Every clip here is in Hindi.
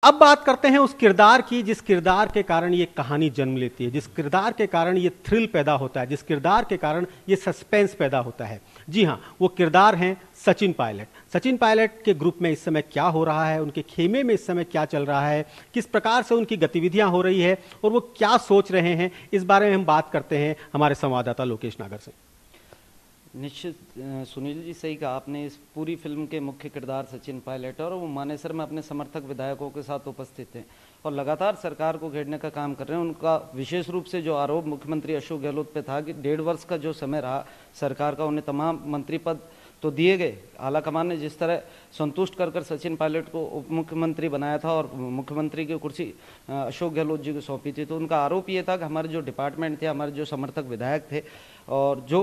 अब बात करते हैं उस किरदार की जिस किरदार के कारण ये कहानी जन्म लेती है, जिस किरदार के कारण ये थ्रिल पैदा होता है, जिस किरदार के कारण ये सस्पेंस पैदा होता है। जी हाँ, वो किरदार हैं सचिन पायलट। सचिन पायलट के ग्रुप में इस समय क्या हो रहा है, उनके खेमे में इस समय क्या चल रहा है, किस प्रकार से उनकी गतिविधियां हो रही है और वो क्या सोच रहे हैं, इस बारे में हम बात करते हैं हमारे संवाददाता लोकेश नागर से। निश्चित सुनील जी, सही कहा आपने। इस पूरी फिल्म के मुख्य किरदार सचिन पायलट और वो मानेसर में अपने समर्थक विधायकों के साथ उपस्थित हैं और लगातार सरकार को घेरने का काम कर रहे हैं। उनका विशेष रूप से जो आरोप मुख्यमंत्री अशोक गहलोत पे था कि 1.5 वर्ष का जो समय रहा सरकार का, उन्हें तमाम मंत्री पद तो दिए गए, आला कमान ने जिस तरह संतुष्ट कर सचिन पायलट को उप मुख्यमंत्री बनाया था और मुख्यमंत्री की कुर्सी अशोक गहलोत जी को सौंपी थी, तो उनका आरोप ये था कि हमारे जो डिपार्टमेंट थे, हमारे जो समर्थक विधायक थे और जो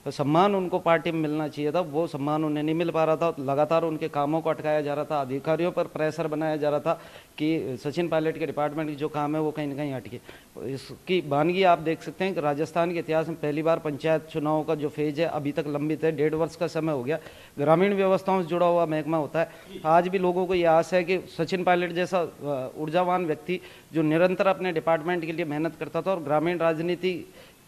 सम्मान उनको पार्टी में मिलना चाहिए था वो सम्मान उन्हें नहीं मिल पा रहा था। लगातार उनके कामों को अटकाया जा रहा था, अधिकारियों पर प्रेशर बनाया जा रहा था कि सचिन पायलट के डिपार्टमेंट की जो काम है वो कहीं ना कहीं अटके। इसकी वानगी आप देख सकते हैं कि राजस्थान के इतिहास में पहली बार पंचायत चुनाव का जो फेज है अभी तक लंबित है, 1.5 वर्ष का समय हो गया। ग्रामीण व्यवस्थाओं से जुड़ा हुआ महकमा होता है। आज भी लोगों को ये आस है कि सचिन पायलट जैसा ऊर्जावान व्यक्ति जो निरंतर अपने डिपार्टमेंट के लिए मेहनत करता था और ग्रामीण राजनीति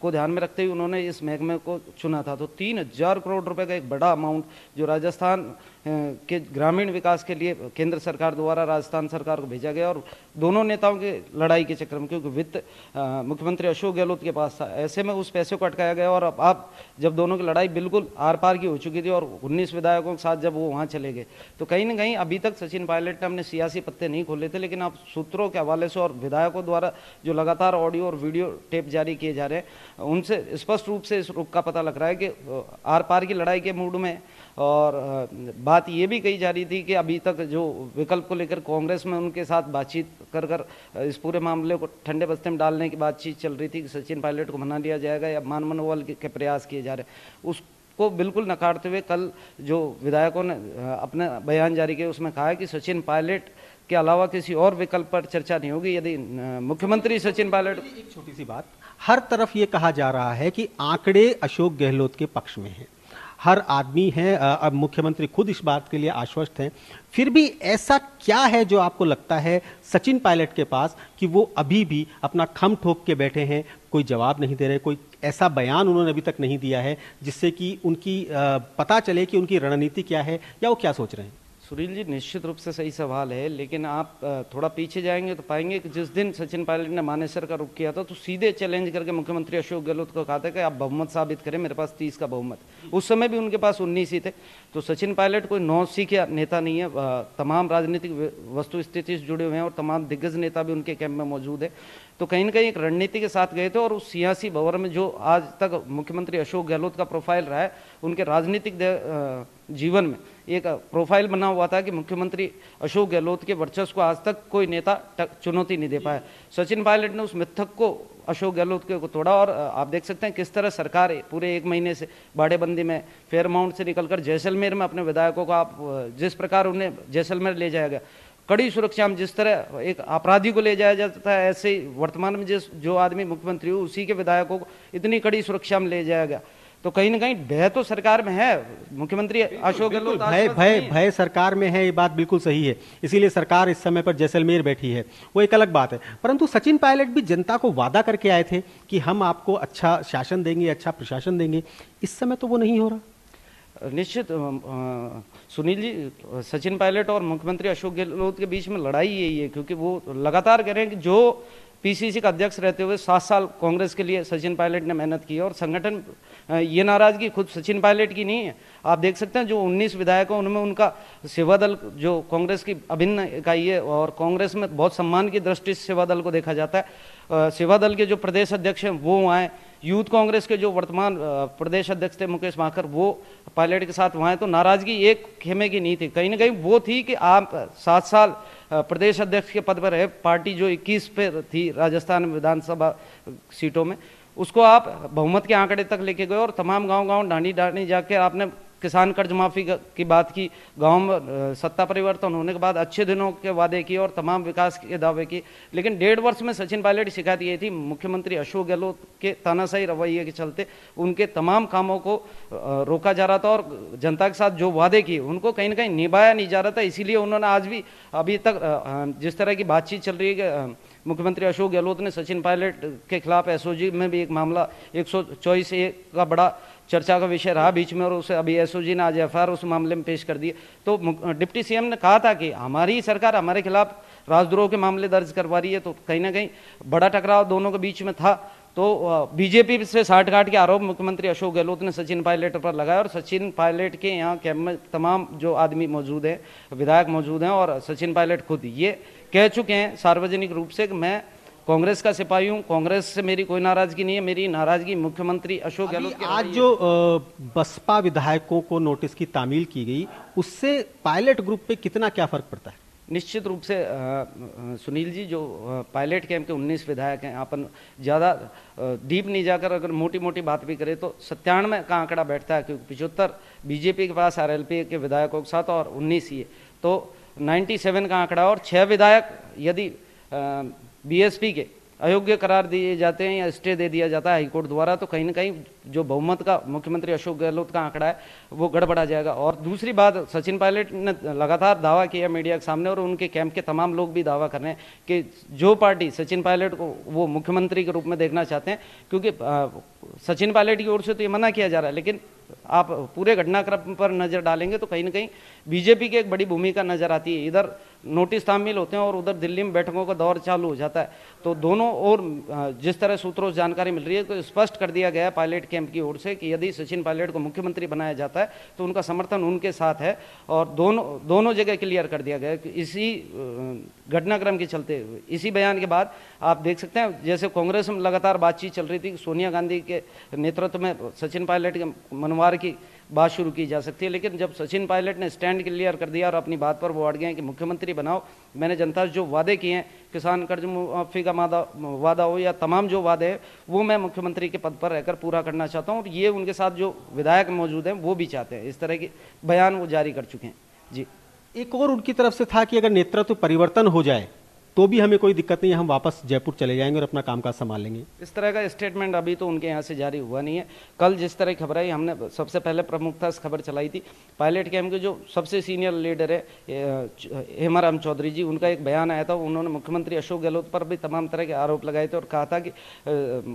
को ध्यान में रखते हुए उन्होंने इस महकमे को चुना था, तो 3,000 करोड़ रुपए का एक बड़ा अमाउंट जो राजस्थान के ग्रामीण विकास के लिए केंद्र सरकार द्वारा राजस्थान सरकार को भेजा गया और दोनों नेताओं की लड़ाई के चक्कर में, क्योंकि वित्त मुख्यमंत्री अशोक गहलोत के पास था, ऐसे में उस पैसे को अटकाया गया। और अब जब दोनों की लड़ाई बिल्कुल आर पार की हो चुकी थी और 19 विधायकों के साथ जब वो वहाँ चले गए, तो कहीं ना कहीं अभी तक सचिन पायलट ने अपने सियासी पत्ते नहीं खोले थे, लेकिन अब सूत्रों के हवाले से और विधायकों द्वारा जो लगातार ऑडियो और वीडियो टेप जारी किए जा रहे हैं उनसे स्पष्ट रूप से इस रुख का पता लग रहा है कि आर पार की लड़ाई के मूड में। और बात ये भी कही जा रही थी कि अभी तक जो विकल्प को लेकर कांग्रेस में उनके साथ बातचीत कर इस पूरे मामले को ठंडे बस्ते में डालने की बातचीत चल रही थी कि सचिन पायलट को मना लिया जाएगा या मान मनोबल के प्रयास किए जा रहे हैं, उसको बिल्कुल नकारते हुए कल जो विधायकों ने अपने बयान जारी किया उसमें कहा है कि सचिन पायलट के अलावा किसी और विकल्प पर चर्चा नहीं होगी। यदि मुख्यमंत्री सचिन पायलट, एक छोटी सी बात, हर तरफ ये कहा जा रहा है कि आंकड़े अशोक गहलोत के पक्ष में हैं, हर आदमी है, अब मुख्यमंत्री खुद इस बात के लिए आश्वस्त हैं, फिर भी ऐसा क्या है जो आपको लगता है सचिन पायलट के पास कि वो अभी भी अपना खम ठोक के बैठे हैं, कोई जवाब नहीं दे रहे, कोई ऐसा बयान उन्होंने अभी तक नहीं दिया है जिससे कि उनकी पता चले कि उनकी रणनीति क्या है या वो क्या सोच रहे हैं? सुनील जी, निश्चित रूप से सही सवाल है, लेकिन आप थोड़ा पीछे जाएंगे तो पाएंगे कि जिस दिन सचिन पायलट ने मानेसर का रुख किया था तो सीधे चैलेंज करके मुख्यमंत्री अशोक गहलोत को कहा था कि आप बहुमत साबित करें, मेरे पास 30 का बहुमत। उस समय भी उनके पास 19 ही थे। तो सचिन पायलट कोई 9 सीखिया नेता नहीं है, तमाम राजनीतिक वस्तु स्थिति से जुड़े हुए हैं और तमाम दिग्गज नेता भी उनके कैंप में मौजूद है। तो कहीं ना कहीं एक रणनीति के साथ गए थे और उस सियासी भंवर में जो आज तक मुख्यमंत्री अशोक गहलोत का प्रोफाइल रहा है, उनके राजनीतिक जीवन में एक प्रोफाइल बना हुआ था कि मुख्यमंत्री अशोक गहलोत के वर्चस्व को आज तक कोई नेता चुनौती नहीं दे पाया। सचिन पायलट ने उस मिथक को अशोक गहलोत के को तोड़ा और आप देख सकते हैं किस तरह सरकार पूरे 1 महीने से बाड़ेबंदी में, फेयरमाउंट से निकलकर जैसलमेर में अपने विधायकों को, आप जिस प्रकार उन्हें जैसलमेर ले जाया गया कड़ी सुरक्षा में, जिस तरह एक अपराधी को ले जाया जाता है, ऐसे ही वर्तमान में जो आदमी मुख्यमंत्री हो उसी के विधायकों को इतनी कड़ी सुरक्षा में ले जाया गया। तो कहीं ना कहीं भय तो सरकार में है। मुख्यमंत्री अशोक गहलोत भय सरकार में है, ये बात बिल्कुल सही है, इसीलिए सरकार इस समय पर जैसलमेर बैठी है, वो एक अलग बात है। परंतु सचिन पायलट भी जनता को वादा करके आए थे कि हम आपको अच्छा शासन देंगे, अच्छा प्रशासन देंगे, इस समय तो वो नहीं हो रहा। निश्चित सुनील जी, सचिन पायलट और मुख्यमंत्री अशोक गहलोत के बीच में लड़ाई यही है, क्योंकि वो लगातार कह रहे हैं कि जो पीसीसी का अध्यक्ष रहते हुए 7 साल कांग्रेस के लिए सचिन पायलट ने मेहनत की और संगठन, ये नाराजगी खुद सचिन पायलट की नहीं है। आप देख सकते हैं जो 19 विधायक हैं उनमें उनका सेवा दल जो कांग्रेस की अभिन्न इकाई है और कांग्रेस में बहुत सम्मान की दृष्टि से सेवा दल को देखा जाता है। सेवा दल के जो प्रदेश अध्यक्ष हैं वो वहाँ, यूथ कांग्रेस के जो वर्तमान प्रदेश अध्यक्ष थे मुकेश माकर, वो पायलट के साथ वहाँ, तो नाराजगी एक खेमे की नहीं थी, कहीं ना कहीं वो थी कि आप 7 साल प्रदेश अध्यक्ष के पद पर रहे, पार्टी जो 21 पे थी राजस्थान विधानसभा सीटों में, उसको आप बहुमत के आंकड़े तक लेके गए और तमाम गांव-गांव, ढाणी-ढाणी जाके आपने किसान कर्ज माफी की बात की, गांव में सत्ता परिवर्तन होने के बाद अच्छे दिनों के वादे किए और तमाम विकास के दावे किए। लेकिन 1.5 वर्ष में सचिन पायलट की शिकायत ये थी, मुख्यमंत्री अशोक गहलोत के तानाशाही रवैये के चलते उनके तमाम कामों को रोका जा रहा था और जनता के साथ जो वादे किए उनको कहीं ना कहीं निभाया नहीं जा रहा था। इसीलिए उन्होंने आज भी अभी तक जिस तरह की बातचीत चल रही है कि मुख्यमंत्री अशोक गहलोत ने सचिन पायलट के खिलाफ एसओजी में भी एक मामला 124A का बड़ा चर्चा का विषय रहा बीच में, और उसे अभी एसओजी ने आज एफआईआर उस मामले में पेश कर दी। तो डिप्टी सीएम ने कहा था कि हमारी सरकार हमारे खिलाफ राजद्रोह के मामले दर्ज करवा रही है, तो कहीं ना कहीं बड़ा टकराव दोनों के बीच में था। तो बीजेपी से साठगांठ के आरोप मुख्यमंत्री अशोक गहलोत ने सचिन पायलट पर लगाया, और सचिन पायलट के यहाँ कैंप में तमाम जो आदमी मौजूद हैं, विधायक मौजूद हैं, और सचिन पायलट खुद ये कह चुके हैं सार्वजनिक रूप से कि मैं कांग्रेस का सिपाही हूं, कांग्रेस से मेरी कोई नाराजगी नहीं है, मेरी नाराजगी मुख्यमंत्री अशोक गहलोत के। आज जो बसपा विधायकों को नोटिस की तामील की गई, उससे पायलट ग्रुप पे कितना क्या फर्क पड़ता है? निश्चित रूप से सुनील जी, जो पायलट कैंप के 19 विधायक हैं, अपन ज़्यादा डीप नहीं जाकर अगर मोटी मोटी बात भी करें तो 97 का आंकड़ा बैठता है, क्योंकि 75 बीजेपी के पास आरएलपी के विधायकों के साथ और 19 ये, तो 97 का आंकड़ा। और 6 विधायक यदि बीएसपी के अयोग्य करार दिए जाते हैं या स्टे दे दिया जाता है हाईकोर्ट द्वारा, तो कहीं ना कहीं जो बहुमत का मुख्यमंत्री अशोक गहलोत का आंकड़ा है वो गड़बड़ा जाएगा। और दूसरी बात, सचिन पायलट ने लगातार दावा किया मीडिया के सामने, और उनके कैंप के तमाम लोग भी दावा कर रहे हैं कि जो पार्टी सचिन पायलट को वो मुख्यमंत्री के रूप में देखना चाहते हैं, क्योंकि सचिन पायलट की ओर से तो ये मना किया जा रहा है, लेकिन आप पूरे घटनाक्रम पर नजर डालेंगे तो कहीं ना कहीं बीजेपी की एक बड़ी भूमिका नजर आती है। इधर नोटिस तामील होते हैं और उधर दिल्ली में बैठकों का दौर चालू हो जाता है, तो दोनों ओर जिस तरह सूत्रों से जानकारी मिल रही है तो स्पष्ट कर दिया गया है पायलट कैंप की ओर से कि यदि सचिन पायलट को मुख्यमंत्री बनाया जाता है तो उनका समर्थन उनके साथ है, और दोनों जगह क्लियर कर दिया गया है कि इसी घटनाक्रम के चलते इसी बयान के बाद आप देख सकते हैं जैसे कांग्रेस में लगातार बातचीत चल रही थी, सोनिया गांधी के नेतृत्व में सचिन पायलट के मनवार की बात शुरू की जा सकती है, लेकिन जब सचिन पायलट ने स्टैंड क्लियर कर दिया और अपनी बात पर वो अड़ गए हैं कि मुख्यमंत्री बनाओ, मैंने जनता से जो वादे किए हैं, किसान कर्ज माफी का वादा हो या तमाम जो वादे हैं, वो मैं मुख्यमंत्री के पद पर रहकर पूरा करना चाहता हूँ, और ये उनके साथ जो विधायक मौजूद हैं वो भी चाहते हैं। इस तरह के बयान वो जारी कर चुके हैं। जी, एक और उनकी तरफ से था कि अगर नेतृत्व परिवर्तन हो जाए तो भी हमें कोई दिक्कत नहीं है, हम वापस जयपुर चले जाएंगे और अपना कामकाज संभाल लेंगे। इस तरह का स्टेटमेंट अभी तो उनके यहाँ से जारी हुआ नहीं है। कल जिस तरह की खबर आई, हमने सबसे पहले प्रमुखता से खबर चलाई थी, पायलट कैंप के जो सबसे सीनियर लीडर है हेमाराम चौधरी जी, उनका एक बयान आया था, उन्होंने मुख्यमंत्री अशोक गहलोत पर भी तमाम तरह के आरोप लगाए थे और कहा था कि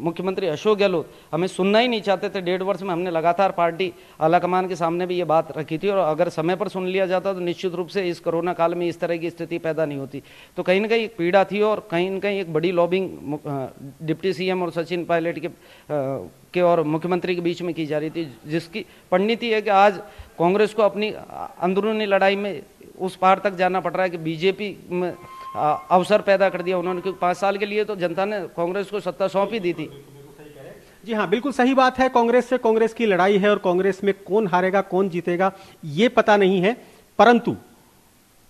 मुख्यमंत्री अशोक गहलोत हमें सुनना ही नहीं चाहते थे। 1.5 वर्ष में हमने लगातार पार्टी आलाकमान के सामने भी ये बात रखी थी, और अगर समय पर सुन लिया जाता तो निश्चित रूप से इस कोरोना काल में इस तरह की स्थिति पैदा नहीं होती। तो कहीं ना कहीं पीड़ा थी और कहीं न कहीं एक बड़ी लॉबिंग डिप्टी सीएम और सचिन पायलट के और मुख्यमंत्री के बीच में की जा रही थी, जिसकी परिणति है कि आज कांग्रेस को अपनी अंदरूनी लड़ाई में उस पार तक जाना पड़ रहा है कि बीजेपी में अवसर पैदा कर दिया उन्होंने, क्योंकि 5 साल के लिए तो जनता ने कांग्रेस को सत्ता सौंप ही दी थी। जी हाँ, बिल्कुल सही बात है। कांग्रेस से कांग्रेस की लड़ाई है और कांग्रेस में कौन हारेगा कौन जीतेगा ये पता नहीं है, परंतु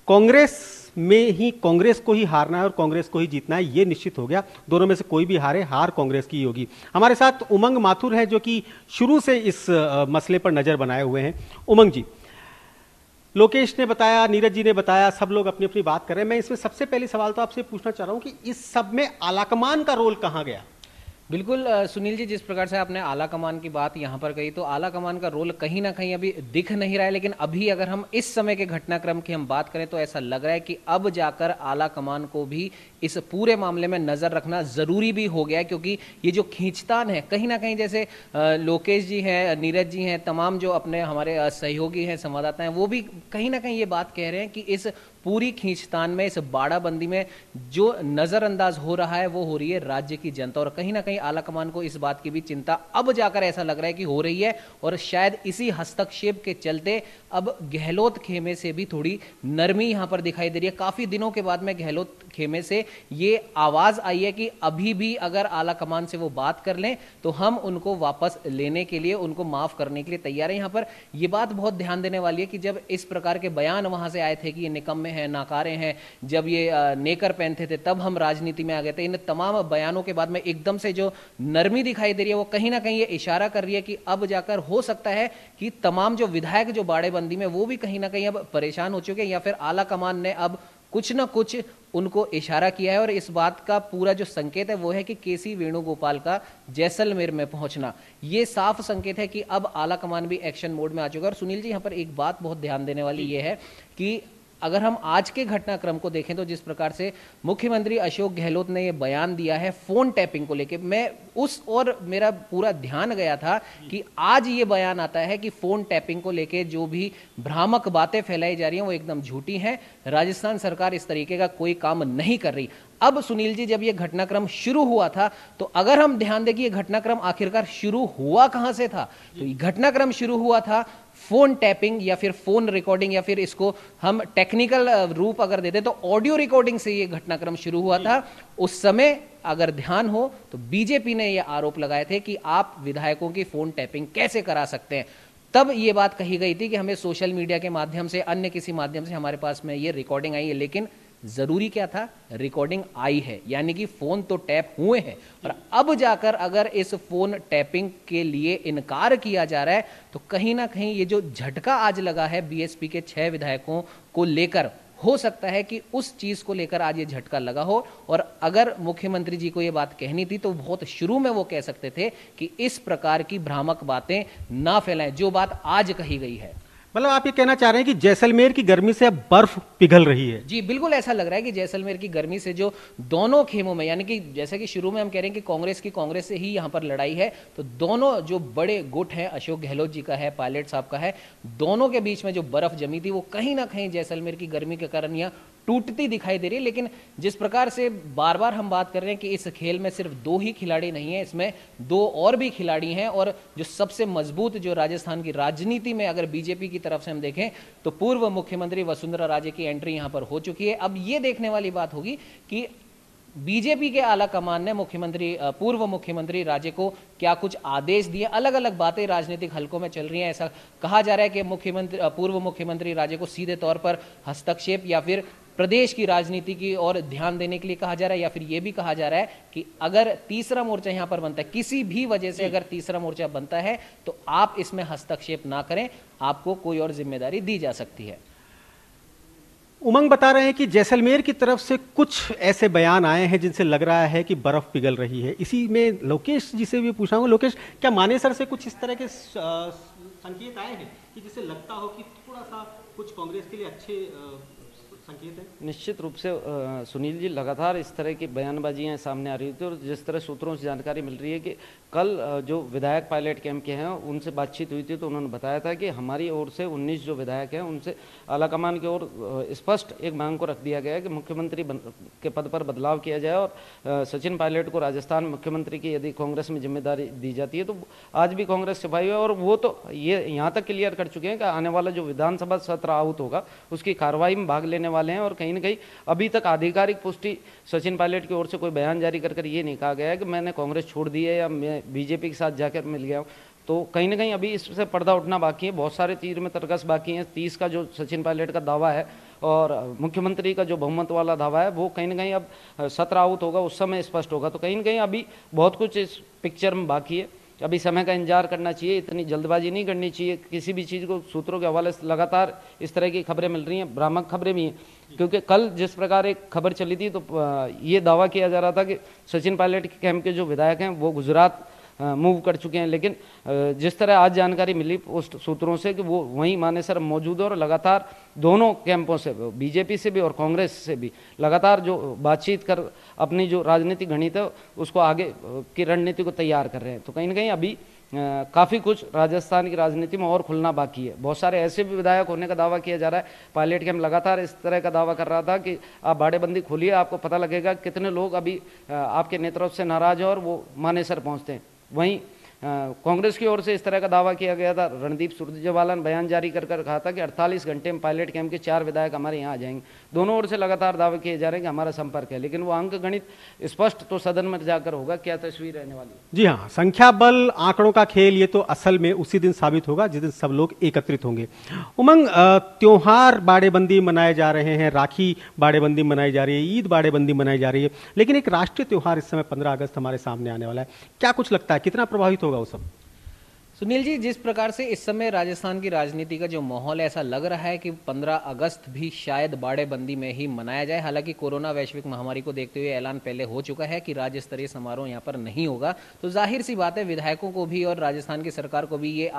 कांग्रेस में ही कांग्रेस को ही हारना है और कांग्रेस को ही जीतना है, ये निश्चित हो गया। दोनों में से कोई भी हारे, हार कांग्रेस की होगी। हमारे साथ उमंग माथुर है जो कि शुरू से इस मसले पर नजर बनाए हुए हैं। उमंग जी, लोकेश ने बताया, नीरज जी ने बताया, सब लोग अपनी अपनी बात कर रहे हैं। मैं इसमें सबसे पहले सवाल तो आपसे पूछना चाह रहा हूं कि इस सब में आलाकमान का रोल कहां गया? बिल्कुल सुनील जी, जिस प्रकार से आपने आला कमान की बात यहाँ पर कही, तो आला कमान का रोल कहीं ना कहीं अभी दिख नहीं रहा है, लेकिन अभी अगर हम इस समय के घटनाक्रम की हम बात करें तो ऐसा लग रहा है कि अब जाकर आला कमान को भी इस पूरे मामले में नजर रखना जरूरी भी हो गया है, क्योंकि ये जो खींचतान है कहीं ना कहीं, जैसे लोकेश जी हैं, नीरज जी हैं, तमाम जो अपने हमारे सहयोगी हैं, संवाददाता हैं, वो भी कहीं ना कहीं ये बात कह रहे हैं कि इस पूरी खींचतान में, इस बाड़ाबंदी में जो नजरअंदाज हो रहा है वो हो रही है राज्य की जनता, और कहीं ना कहीं आलाकमान को इस बात की भी चिंता अब जाकर ऐसा लग रहा है कि हो रही है, और शायद इसी हस्तक्षेप के चलते अब गहलोत खेमे से भी थोड़ी नरमी यहां पर दिखाई दे रही है। काफी दिनों के बाद में गहलोत खेमे से ये आवाज आई है कि अभी भी अगर आलाकमान से वो बात कर लें तो हम उनको वापस लेने के लिए, उनको माफ करने के लिए तैयार है। यहां पर यह बात बहुत ध्यान देने वाली है कि जब इस प्रकार के बयान वहां से आए थे कि ये निकम्मे हैं, नाकारे हैं, जब ये नेकर पहनते थे तब हम राजनीति में आ गए थे, इन तमाम बयानों के बाद में एकदम से जो नरमी दिखाई दे रही है वो कहीं ना कहीं ये इशारा कर रही है कि अब जाकर हो सकता है कि तमाम जो विधायक जो बाड़ेबंदी में वो भी कहीं ना कहीं अब परेशान हो चुके हैं, या फिर आला कमान ने अब कुछ ना कुछ उनको इशारा किया है। और इस बात का पूरा जो संकेत है वो है कि केसी वेणुगोपाल का जैसलमेर में पहुंचना, ये साफ संकेत है कि अब आला कमान भी एक्शन मोड में आ चुका है। और सुनील जी, यहाँ पर एक बात बहुत ध्यान देने वाली ये है कि अगर हम आज के घटनाक्रम को देखें तो जिस प्रकार से मुख्यमंत्री अशोक गहलोत ने ये बयान दिया है फोन टैपिंग को लेकर, मैं उस और मेरा पूरा ध्यान गया था कि आज ये बयान आता है कि फोन टैपिंग को लेकर जो भी भ्रामक बातें फैलाई जा रही हैं वो एकदम झूठी हैं, राजस्थान सरकार इस तरीके का कोई काम नहीं कर रही। अब सुनील जी, जब ये घटनाक्रम शुरू हुआ था तो अगर हम ध्यान दें कि ये घटनाक्रम आखिरकार शुरू हुआ कहां से था, तो ये घटनाक्रम शुरू हुआ था फोन टैपिंग या फिर फोन रिकॉर्डिंग, या फिर इसको हम टेक्निकल रूप अगर देते तो ऑडियो रिकॉर्डिंग से ये घटनाक्रम शुरू हुआ था। उस समय अगर ध्यान हो तो बीजेपी ने ये आरोप लगाए थे कि आप विधायकों की फोन टैपिंग कैसे करा सकते हैं। तब ये बात कही गई थी कि हमें सोशल मीडिया के माध्यम से, अन्य किसी माध्यम से हमारे पास में ये रिकॉर्डिंग आई है, लेकिन जरूरी क्या था, रिकॉर्डिंग आई है, यानी कि फोन तो टैप हुए हैं। और अब जाकर अगर इस फोन टैपिंग के लिए इनकार किया जा रहा है तो कहीं ना कहीं ये जो झटका आज लगा है बीएसपी के 6 विधायकों को लेकर, हो सकता है कि उस चीज को लेकर आज ये झटका लगा हो। और अगर मुख्यमंत्री जी को ये बात कहनी थी तो बहुत शुरू में वो कह सकते थे कि इस प्रकार की भ्रामक बातें ना फैलाएं, जो बात आज कही गई है। मतलब आप ये कहना चाह रहे हैं कि जैसलमेर की गर्मी से अब बर्फ पिघल रही है? जी बिल्कुल, ऐसा लग रहा है कि जैसलमेर की गर्मी से जो दोनों खेमों में, यानी कि जैसे कि शुरू में हम कह रहे हैं कि कांग्रेस से ही यहाँ पर लड़ाई है, तो दोनों जो बड़े गुट हैं, अशोक गहलोत जी का है, पायलट साहब का है, दोनों के बीच में जो बर्फ जमी थी वो कहीं ना कहीं जैसलमेर की गर्मी के कारण यहाँ टूटती दिखाई दे रही है। लेकिन जिस प्रकार से बार बार हम बात कर रहे हैं कि इस खेल में सिर्फ 2 ही खिलाड़ी नहीं है, इसमें 2 और भी खिलाड़ी हैं। और जो सबसे मजबूत जो राजस्थान की राजनीति में अगर बीजेपी की तरफ से हम देखें तो पूर्व मुख्यमंत्री वसुंधरा राजे की एंट्री यहां पर हो चुकी है। अब ये देखने वाली बात होगी कि बीजेपी के आला कमान ने पूर्व मुख्यमंत्री राजे को क्या कुछ आदेश दिए। अलग अलग बातें राजनीतिक हलकों में चल रही हैं। ऐसा कहा जा रहा है कि पूर्व मुख्यमंत्री राजे को सीधे तौर पर हस्तक्षेप या फिर प्रदेश की राजनीति की ओर ध्यान देने के लिए कहा जा रहा है, या फिर यह भी कहा जा रहा है कि अगर तीसरा मोर्चा यहां पर बनता है, किसी भी वजह से अगर तीसरा मोर्चा बनता है तो आप इसमें हस्तक्षेप ना करें, आपको कोई और जिम्मेदारी दी जा सकती है। उमंग बता रहे हैं कि जैसलमेर की तरफ से कुछ ऐसे बयान आए हैं जिनसे लग रहा है कि बर्फ पिघल रही है। इसी में लोकेश जी से भी पूछा हूँ, लोकेश, क्या मानेसर से कुछ इस तरह के संकेत आए हैं कि जिससे लगता हो कि थोड़ा सा कुछ कांग्रेस के लिए अच्छे संकेत है? निश्चित रूप से सुनील जी, लगातार इस तरह की बयानबाजियां सामने आ रही थी और जिस तरह सूत्रों से जानकारी मिल रही है कि कल जो विधायक पायलट कैंप के हैं उनसे बातचीत हुई थी तो उन्होंने बताया था कि हमारी ओर से 19 जो विधायक हैं उनसे आलाकमान की ओर स्पष्ट एक मांग को रख दिया गया है कि मुख्यमंत्री के पद पर बदलाव किया जाए और सचिन पायलट को राजस्थान मुख्यमंत्री की यदि कांग्रेस में जिम्मेदारी दी जाती है तो आज भी कांग्रेस छिपाई हुई है। और वो तो ये यहाँ तक क्लियर कर चुके हैं कि आने वाला जो विधानसभा सत्र आहूत होगा उसकी कार्रवाई में भाग लेने वाले हैं। और कहीं ना कहीं अभी तक आधिकारिक पुष्टि सचिन पायलट की ओर से कोई बयान जारी कर ये नहीं कहा गया है कि मैंने कांग्रेस छोड़ दी है या मैं बीजेपी के साथ जाकर मिल गया हूँ। तो कहीं ना कहीं अभी इससे पर्दा उठना बाकी है, बहुत सारे तीर में तरकस बाकी हैं। 30 का जो सचिन पायलट का दावा है और मुख्यमंत्री का जो बहुमत वाला दावा है वो कहीं ना कहीं अब सत्र आहूत होगा उस समय स्पष्ट होगा। तो कहीं ना कहीं अभी बहुत कुछ इस पिक्चर में बाकी है, अभी समय का इंतजार करना चाहिए, इतनी जल्दबाजी नहीं करनी चाहिए किसी भी चीज़ को। सूत्रों के हवाले से लगातार इस तरह की खबरें मिल रही हैं, भ्रामक खबरें भी हैं, क्योंकि कल जिस प्रकार एक खबर चली थी तो ये दावा किया जा रहा था कि सचिन पायलट के कैंप के जो विधायक हैं वो गुजरात मूव कर चुके हैं। लेकिन जिस तरह आज जानकारी मिली उस सूत्रों से कि वो वहीं मानेसर मौजूद है और लगातार दोनों कैंपों से, बीजेपी से भी और कांग्रेस से भी लगातार जो बातचीत कर अपनी जो राजनीतिक गणित है उसको आगे की रणनीति को तैयार कर रहे हैं। तो कहीं ना कहीं अभी काफ़ी कुछ राजस्थान की राजनीति में और खुलना बाकी है। बहुत सारे ऐसे भी विधायक होने का दावा किया जा रहा है। पायलट कैंप लगातार इस तरह का दावा कर रहा था कि आप बाड़ेबंदी खोलिए, आपको पता लगेगा कितने लोग अभी आपके नेतृत्व से नाराज हैं और वो मानेसर पहुंचते हैं। वहीं कांग्रेस की ओर से इस तरह का दावा किया गया था। रणदीप सुरजेवाला ने बयान जारी कर कहा था कि 48 घंटे में पायलट कैंप के 4 विधायक हमारे यहाँ आ जाएंगे। दोनों ओर से लगातार दावे किए जा रहे हैं कि हमारा संपर्क है, लेकिन वो अंक गणित स्पष्ट तो सदन में जाकर होगा। क्या तस्वीर रहने वाली है? जी हाँ, संख्या बल आंकड़ों का खेल ये तो असल में उसी दिन साबित होगा जिस दिन सब लोग एकत्रित होंगे। उमंग, त्योहार बाड़ेबंदी मनाए जा रहे हैं, राखी बाड़ेबंदी मनाई जा रही है, ईद बाड़ेबंदी मनाई जा रही है, लेकिन एक राष्ट्रीय त्योहार इस समय 15 अगस्त हमारे सामने आने वाला है। क्या कुछ लगता है कितना प्रभावित होगा वो सब? सुनील जी, जिस प्रकार से इस समय राजस्थान की राजनीति का जो माहौल है, ऐसा लग रहा है कि 15 अगस्त भी शायद बाड़ेबंदी में ही मनाया जाए। हालांकि कोरोना वैश्विक महामारी को देखते हुए ऐलान पहले हो चुका है कि राज्य स्तरीय समारोह यहां पर नहीं होगा। तो जाहिर सी बात है, विधायकों को भी और राजस्थान की सरकार को भी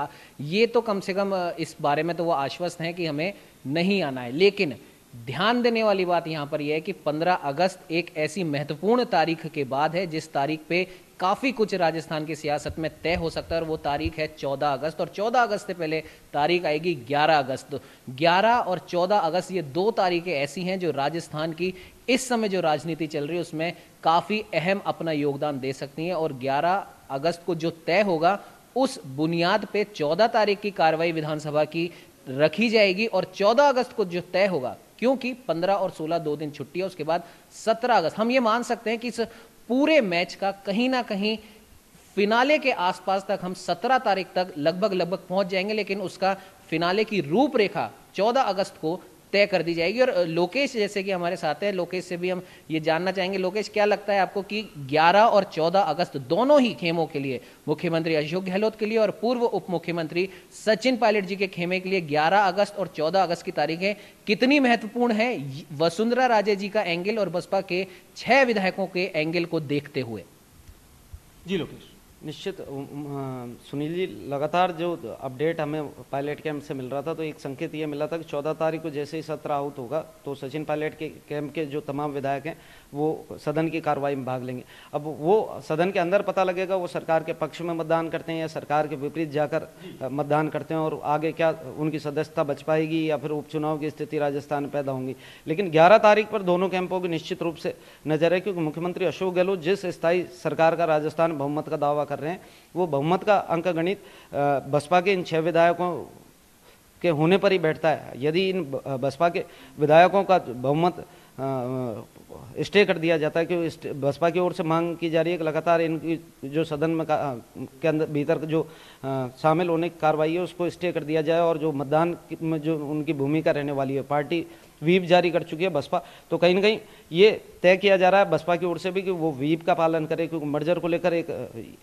ये तो कम से कम इस बारे में तो वो आश्वस्त हैं कि हमें नहीं आना है। लेकिन ध्यान देने वाली बात यहां पर यह है कि 15 अगस्त एक ऐसी महत्वपूर्ण तारीख के बाद है जिस तारीख पे काफी कुछ राजस्थान की सियासत में तय हो सकता है, और वो तारीख है 14 अगस्त। और 14 अगस्त से पहले तारीख आएगी 11 अगस्त। तो 11 और 14 अगस्त ये 2 तारीखें ऐसी हैं जो राजस्थान की इस समय जो राजनीति चल रही है उसमें काफी अहम अपना योगदान दे सकती हैं। और 11 अगस्त को जो तय होगा उस बुनियाद पे 14 तारीख की कार्रवाई विधानसभा की रखी जाएगी, और 14 अगस्त को जो तय होगा, क्योंकि 15 और 16 2 दिन छुट्टी है, उसके बाद 17 अगस्त हम ये मान सकते हैं कि इस पूरे मैच का कहीं ना कहीं फिनाले के आसपास तक हम 17 तारीख तक लगभग पहुंच जाएंगे, लेकिन उसका फिनाले की रूपरेखा 14 अगस्त को तय कर दी जाएगी। और लोकेश जैसे कि हमारे साथ है, लोकेश से भी हम ये जानना चाहेंगे। लोकेश, क्या लगता है आपको कि 11 और 14 अगस्त दोनों ही खेमों के लिए, मुख्यमंत्री अशोक गहलोत के लिए और पूर्व उप मुख्यमंत्री सचिन पायलट जी के खेमे के लिए 11 अगस्त और 14 अगस्त की तारीखें कितनी महत्वपूर्ण है वसुंधरा राजे जी का एंगल और बसपा के 6 विधायकों के एंगल को देखते हुए? जी लोकेश। निश्चित सुनील जी, लगातार जो अपडेट हमें पायलट कैंप से मिल रहा था, तो एक संकेत ये मिला था कि 14 तारीख को जैसे ही सत्र आउट होगा तो सचिन पायलट के कैंप के जो तमाम विधायक हैं वो सदन की कार्रवाई में भाग लेंगे। अब वो सदन के अंदर पता लगेगा वो सरकार के पक्ष में मतदान करते हैं या सरकार के विपरीत जाकर मतदान करते हैं, और आगे क्या उनकी सदस्यता बच पाएगी या फिर उपचुनाव की स्थिति राजस्थान में पैदा होंगी। लेकिन 11 तारीख पर दोनों कैंपों की निश्चित रूप से नजर है, क्योंकि मुख्यमंत्री अशोक गहलोत जिस स्थायी सरकार का राजस्थान बहुमत का दावा कर रहे हैं, वो बहुमत का अंक गणित बसपा के इन 6 विधायकों के होने पर ही बैठता है। यदि इन बसपा के विधायकों का बहुमत स्टे कर दिया जाता है, कि बसपा की ओर से मांग की जा रही है कि लगातार इनकी जो सदन में के अंदर भीतर जो शामिल होने की कार्रवाई है उसको स्टे कर दिया जाए, और जो मतदान में जो उनकी भूमिका रहने वाली है, पार्टी व्हीप जारी कर चुकी है बसपा, तो कहीं ना कहीं ये तय किया जा रहा है बसपा की ओर से भी कि वो व्हीप का पालन करे, क्योंकि मर्जर को लेकर एक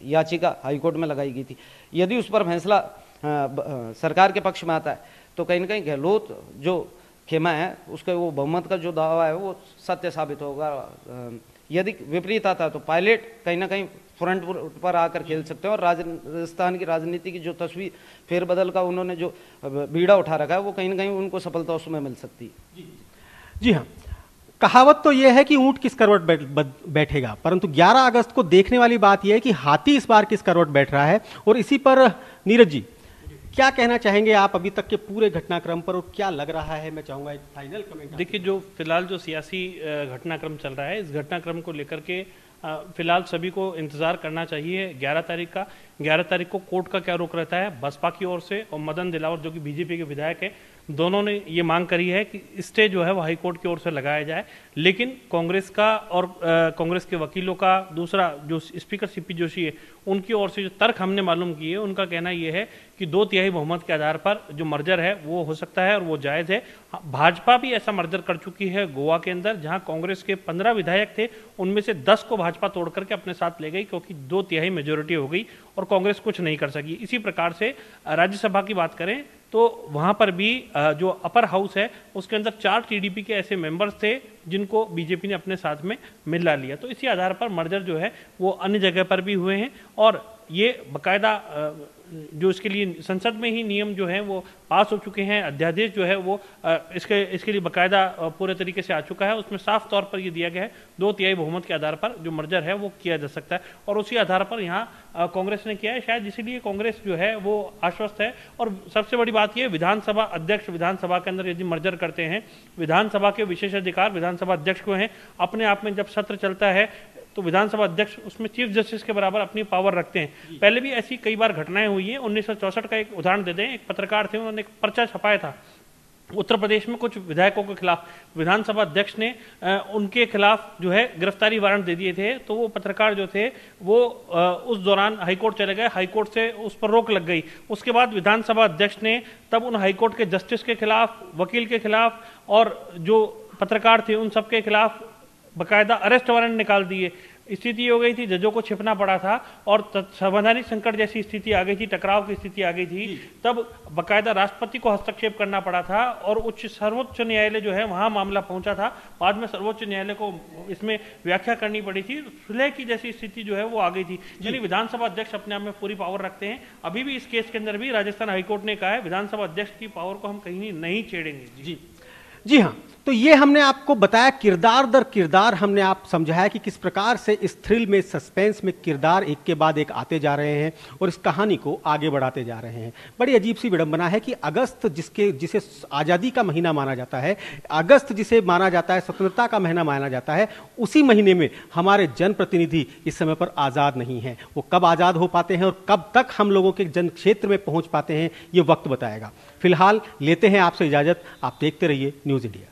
याचिका हाईकोर्ट में लगाई गई थी। यदि उस पर फैसला सरकार के पक्ष में आता है तो कहीं ना कहीं गहलोत जो खेमा है उसका वो बहुमत का जो दावा है वो सत्य साबित होगा। यदि विपरीत आता है तो पायलट कहीं ना कहीं फ्रंट पर आकर खेल सकते हैं, और राजस्थान की राजनीति की जो तस्वीर फेरबदल का उन्होंने जो बीड़ा उठा रखा है वो कहीं ना कहीं उनको सफलता उसमें मिल सकती है। जी हाँ, कहावत तो यह है कि ऊंट किस करवट बैठेगा, परंतु 11 अगस्त को देखने वाली बात यह है कि हाथी इस बार किस करवट बैठ रहा है। और इसी पर नीरज जी क्या कहना चाहेंगे आप अभी तक के पूरे घटनाक्रम पर, और क्या लग रहा है? मैं चाहूंगा एक फाइनल कमेंट। देखिए, जो फिलहाल जो सियासी घटनाक्रम चल रहा है, इस घटनाक्रम को लेकर के फिलहाल सभी को इंतजार करना चाहिए 11 तारीख का। 11 तारीख को कोर्ट का क्या रुख रहता है बसपा की ओर से, और मदन दिलावर जो कि बीजेपी के विधायक है, दोनों ने ये मांग करी है कि स्टे जो है वो हाईकोर्ट की ओर से लगाया जाए। लेकिन कांग्रेस का और कांग्रेस के वकीलों का, दूसरा जो स्पीकर सीपी जोशी है, उनकी ओर से जो तर्क हमने मालूम किए, उनका कहना यह है कि 2/3 बहुमत के आधार पर जो मर्जर है वो हो सकता है और वो जायज है। भाजपा भी ऐसा मर्जर कर चुकी है गोवा के अंदर, जहां कांग्रेस के 15 विधायक थे, उनमें से 10 को भाजपा तोड़ करके अपने साथ ले गई, क्योंकि 2/3 मेजोरिटी हो गई और कांग्रेस कुछ नहीं कर सकी। इसी प्रकार से राज्यसभा की बात करें तो वहां पर भी जो अपर हाउस है उसके अंदर 4 टीडीपी के ऐसे मेंबर्स थे जिनको बीजेपी ने अपने साथ में मिला लिया। तो इसी आधार पर मर्जर जो है वो अन्य जगह पर भी हुए हैं, और ये बाकायदा जो इसके लिए संसद में ही नियम जो है वो पास हो चुके हैं, अध्यादेश जो है वो इसके लिए बाकायदा पूरे तरीके से आ चुका है। उसमें साफ तौर पर ये दिया गया है 2/3 बहुमत के आधार पर जो मर्जर है वो किया जा सकता है, और उसी आधार पर यहाँ कांग्रेस ने किया है। शायद इसीलिए कांग्रेस जो है वो आश्वस्त है। और सबसे बड़ी बात यह, विधानसभा अध्यक्ष विधानसभा के अंदर यदि मर्जर करते हैं, विधानसभा के विशेषाधिकार विधानसभा अध्यक्ष को हैं। अपने आप में जब सत्र चलता है तो विधानसभा अध्यक्ष उसमें चीफ जस्टिस के बराबर अपनी पावर रखते हैं। पहले भी ऐसी कई बार घटनाएं हुई हैं। 1964 का एक उदाहरण देते हैं। एक पत्रकार थे, उन्होंने एक पर्चा छपाया था उत्तर प्रदेश में कुछ विधायकों के खिलाफ। विधानसभा अध्यक्ष ने उनके खिलाफ जो है गिरफ्तारी वारंट दे दिए थे। तो वो पत्रकार जो थे वो उस दौरान हाईकोर्ट चले गए, हाईकोर्ट से उस पर रोक लग गई। उसके बाद विधानसभा अध्यक्ष ने तब उन हाईकोर्ट के जस्टिस के खिलाफ, वकील के खिलाफ और जो पत्रकार थे उन सबके खिलाफ बाकायदा अरेस्ट वारंट निकाल दिए। स्थिति हो गई थी, जजों को छिपना पड़ा था और संवैधानिक संकट जैसी स्थिति आ गई थी, टकराव की स्थिति आ गई थी। तब बाकायदा राष्ट्रपति को हस्तक्षेप करना पड़ा था और सर्वोच्च न्यायालय जो है वहां मामला पहुंचा था। बाद में सर्वोच्च न्यायालय को इसमें व्याख्या करनी पड़ी थी। सुलह की जैसी स्थिति जो है वो आ गई थी। यानी विधानसभा अध्यक्ष अपने आप में पूरी पावर रखते हैं। अभी भी इस केस के अंदर भी राजस्थान हाईकोर्ट ने कहा है विधानसभा अध्यक्ष की पावर को हम कहीं नहीं छेड़ेंगे। जी हाँ, तो ये हमने आपको बताया, किरदार दर किरदार हमने आप समझाया कि किस प्रकार से इस थ्रिल में, सस्पेंस में किरदार एक के बाद एक आते जा रहे हैं और इस कहानी को आगे बढ़ाते जा रहे हैं। बड़ी अजीब सी विडंबना है कि अगस्त जिसे आज़ादी का महीना माना जाता है, अगस्त जिसे माना जाता है स्वतंत्रता का महीना माना जाता है, उसी महीने में हमारे जनप्रतिनिधि इस समय पर आज़ाद नहीं हैं। वो कब आज़ाद हो पाते हैं और कब तक हम लोगों के जन क्षेत्र में पहुंच पाते हैं, ये वक्त बताएगा। फिलहाल लेते हैं आपसे इजाज़त। आप देखते रहिए न्यूज़ इंडिया।